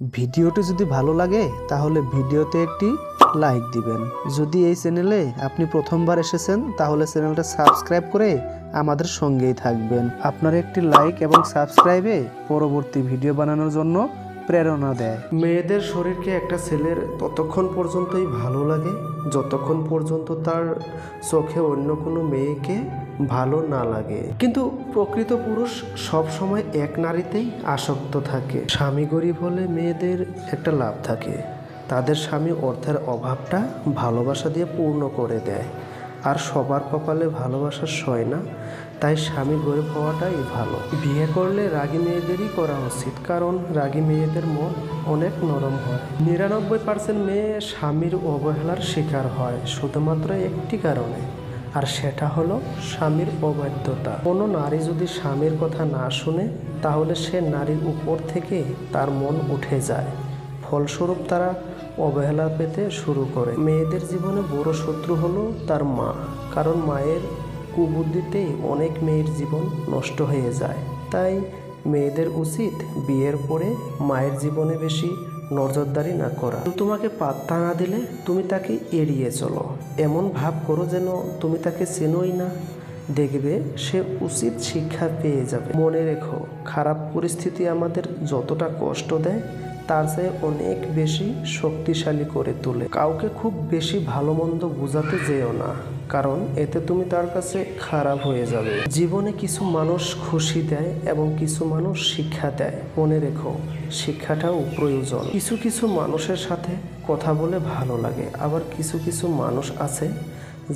ভিডিওটি যদি ভালো লাগে তাহলে ভিডিওতে একটি লাইক দিবেন। যদি এই চ্যানেলে আপনি প্রথমবার এসেছেন তাহলে চ্যানেলটা সাবস্ক্রাইব করে আমাদের সঙ্গেই থাকবেন। আপনার একটি লাইক এবং সাবস্ক্রাইবে পরবর্তী ভিডিও বানানোর জন্য প্রেরণা দেয়। মেয়েদের শরীরকে একটা ছেলের ততক্ষণ পর্যন্তই ভালো লাগে যতক্ষণ পর্যন্ত তার চোখে অন্য কোনো মেয়েকে ভালো না লাগে। কিন্তু প্রকৃত পুরুষ সব সময় এক নারীতেই আসক্ত থাকে। স্বামী গরিব হলে মেয়েদের একটা লাভ থাকে, তাদের স্বামী অর্থের অভাবটা ভালোবাসা দিয়ে পূর্ণ করে দেয়। আর সবার কপালে ভালোবাসা সয় না, তাই স্বামী গরিব হওয়াটাই ভালো। বিয়ে করলে রাগী মেয়েদেরই করা উচিত, কারণ রাগী মেয়েদের মন অনেক নরম হয়। 99% মেয়ে স্বামীর অবহেলার শিকার হয় শুধুমাত্র একটি কারণে, আর সেটা হলো স্বামীর অবাধ্যতা। কোনো নারী যদি স্বামীর কথা না শুনে তাহলে সে নারীর উপর থেকে তার মন উঠে যায়, ফলস্বরূপ তারা অবহেলা পেতে শুরু করে। মেয়েদের জীবনে বড় শত্রু হলো তার মা, কারণ মায়ের কুবুদ্ধিতেই অনেক মেয়ের জীবন নষ্ট হয়ে যায়। তাই মেয়েদের উচিত বিয়ের পরে মায়ের জীবনে বেশি নজরদারি না করা। তোমাকে পাত্তা না দিলে তুমি তাকে এড়িয়ে চলো, এমন ভাব করো যেন তুমি তাকে চেনোই না। দেখবে সে উচিত শিক্ষা পেয়ে যাবে। মনে রেখো, খারাপ পরিস্থিতি আমাদের যতটা কষ্ট দেয় তার চেয়ে অনেক বেশি শক্তিশালী করে তোলে। কাউকে খুব বেশি ভালো মন্দ বোঝাতে যেও না, কারণ এতে তুমি তার কাছে খারাপ হয়ে যাবে। জীবনে কিছু মানুষ খুশি দেয় এবং কিছু মানুষ শিক্ষা দেয়। মনে রেখো, শিক্ষাটাও প্রয়োজন। কিছু কিছু মানুষের সাথে কথা বলে ভালো লাগে, আবার কিছু কিছু মানুষ আছে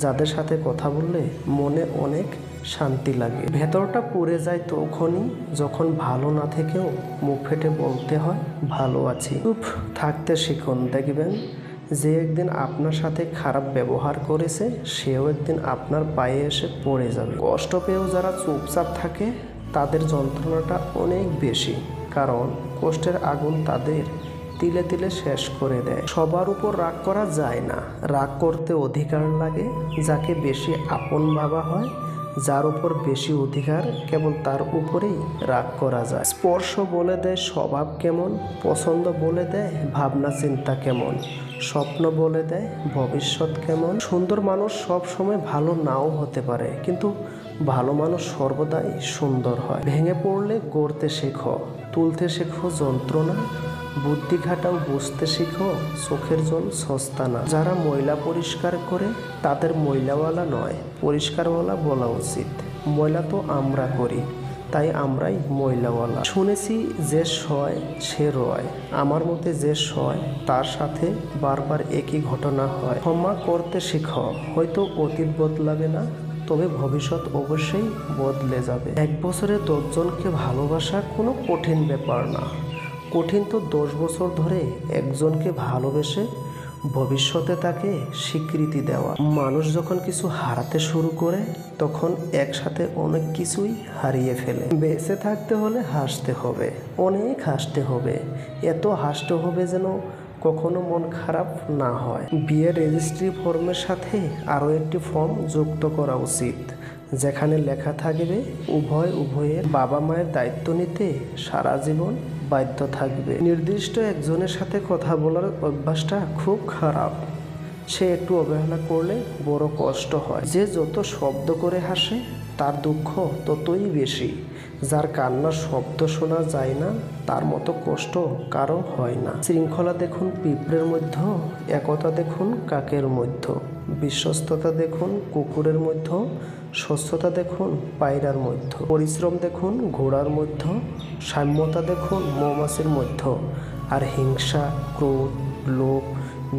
যাদের সাথে কথা বললে মনে অনেক শান্তি লাগে। ভেতরটা পুড়ে যায় তখনই যখন ভালো না থেকেও মুখ ফেটে বলতে হয় ভালো আছি। চুপ থাকতে শিখুন, দেখবেন যে একদিন আপনার সাথে খারাপ ব্যবহার করেছে সেও একদিন আপনার পায়ে এসে পড়ে যাবে। কষ্ট পেয়েও যারা চুপচাপ থাকে তাদের যন্ত্রণাটা অনেক বেশি, কারণ কষ্টের আগুন তাদের তিলে তিলে শেষ করে দেয়। সবার উপর রাগ করা যায় না, রাগ করতে অধিকার লাগে যাকে বেশি আপন ভাবা হয়। যার উপর বেশি অধিকার কেবল তার উপরেই রাগ করা যায়। স্পর্শ বলে দেয় স্বভাব কেমন, পছন্দ বলে দেয় ভাবনা চিন্তা কেমন, স্বপ্ন বলে দেয় ভবিষ্যৎ কেমন। সুন্দর মানুষ সব সময় ভালো নাও হতে পারে, কিন্তু ভালো মানুষ সর্বদাই সুন্দর হয়। ভেঙে পড়লে গড়তে শেখো, তুলতে শেখো যন্ত্রণা, বুদ্ধি খাটাও বুঝতে শিখো চোখের জল সস্তা না। যারা ময়লা পরিষ্কার করে তাদের ময়লাওয়ালা নয়, পরিষ্কারওয়ালা বলা উচিত। ময়লা তো আমরা করি, তাই আমরাই ময়লাওয়ালা। শুনেছি যে সয় সে রয়, আমার মতে যে সয় তার সাথে বারবার একই ঘটনা হয়। ক্ষমা করতে শিখো, হয়তো অতীত বদলাবে না, তবে ভবিষ্যৎ অবশ্যই বদলে যাবে। 1 বছরে 10 জনকে ভালোবাসা কোনো কঠিন ব্যাপার না, কঠিন তো 10 বছর ধরে একজনকে ভালোবেসে ভবিষ্যতে তাকে স্বীকৃতি দেওয়া। মানুষ যখন কিছু হারাতে শুরু করে তখন একসাথে অনেক কিছুই হারিয়ে ফেলে। বেঁচে থাকতে হলে হাসতে হবে, অনেক হাসতে হবে, এত হাসতে হবে যেন কখনো মন খারাপ না হয়। বিয়ের রেজিস্ট্রি ফর্মের সাথে আরও একটি ফর্ম যুক্ত করা উচিত, যেখানে লেখা থাকবে উভয়ের বাবা মায়ের দায়িত্ব নিতে সারা জীবন বাধ্য থাকবে। নির্দিষ্ট একজনের সাথে কথা বলার অভ্যাসটা খুব খারাপ, সে একটু অবহেলা করলে বড় কষ্ট হয়। যে যত শব্দ করে হাসে তার দুঃখ ততই বেশি। যার কান্নার শব্দ শোনা যায় না তার মতো কষ্ট কারো হয় না। শৃঙ্খলা দেখুন পিঁপড়ের মধ্যে, একতা দেখুন কাকের মধ্যে, বিশ্বস্ততা দেখুন কুকুরের মধ্যে, স্বচ্ছতা দেখুন পায়রার মধ্যে, পরিশ্রম দেখুন ঘোড়ার মধ্যে, সাম্যতা দেখুন মৌমাছির মধ্যে, আর হিংসা, ক্রোধ, লোভ,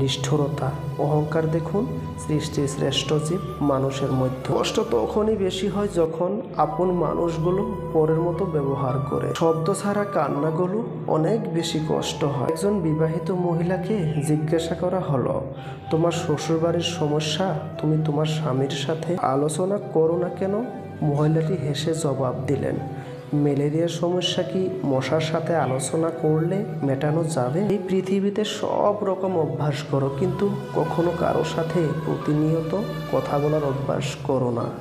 নিষ্ঠুরতা, অহংকার দেখুন সৃষ্টির শ্রেষ্ঠ জীব মানুষের মধ্যে। কষ্ট তখনই বেশি হয় যখন আপন মানুষগুলো পরের মতো ব্যবহার করে। শব্দ ছাড়া কান্নাগুলো অনেক বেশি কষ্ট হয়। একজন বিবাহিত মহিলাকে জিজ্ঞাসা করা হলো, তোমার শ্বশুরবাড়ির সমস্যা তুমি তোমার স্বামীর সাথে আলোচনা করো না কেন? মহিলাটি হেসে জবাব দিলেন, ম্যালেরিয়ার সমস্যা কি মশার সাথে আলোচনা করলে মেটানো যাবে? এই পৃথিবীতে সব রকম অভ্যাস করো, কিন্তু কখনো কারো সাথে প্রতিনিয়ত কথা বলার অভ্যাস করো না।